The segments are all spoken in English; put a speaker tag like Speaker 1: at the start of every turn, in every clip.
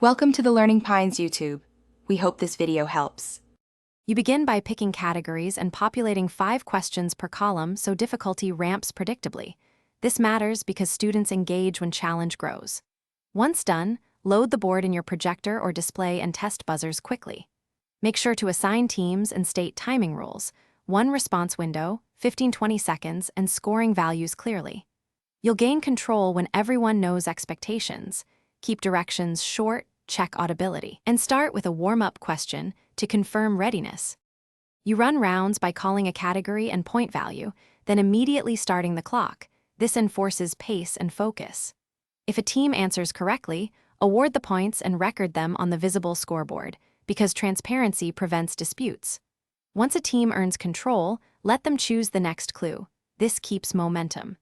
Speaker 1: Welcome to the Learning Pines YouTube. We hope this video helps.
Speaker 2: You begin by picking categories and populating 5 questions per column so difficulty ramps predictably. This matters because students engage when challenge grows. Once done, load the board in your projector or display and test buzzers quickly. Make sure to assign teams and state timing rules, one response window, 15-20 seconds, and scoring values clearly. You'll gain control when everyone knows expectations. Keep directions short, check audibility, and start with a warm-up question to confirm readiness. You run rounds by calling a category and point value, then immediately starting the clock. This enforces pace and focus. If a team answers correctly, award the points and record them on the visible scoreboard, because transparency prevents disputes. Once a team earns control, let them choose the next clue. This keeps momentum.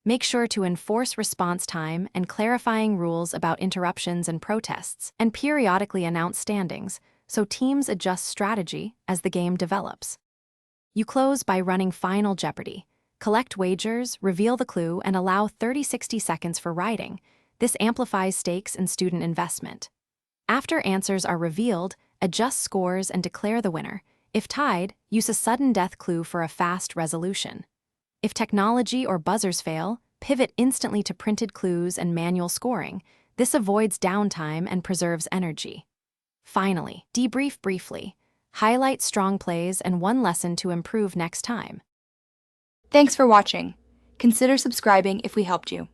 Speaker 2: Make sure to enforce response time and clarifying rules about interruptions and protests, and periodically announce standings so teams adjust strategy as the game develops. You close by running Final Jeopardy. Collect wagers, reveal the clue, and allow 30-60 seconds for writing. This amplifies stakes and student investment. After answers are revealed, adjust scores and declare the winner. If tied, use a sudden death clue for a fast resolution. If technology or buzzers fail, pivot instantly to printed clues and manual scoring. This avoids downtime and preserves energy. Finally, debrief briefly. Highlight strong plays and one lesson to improve next time.
Speaker 1: Thanks for watching. Consider subscribing if we helped you.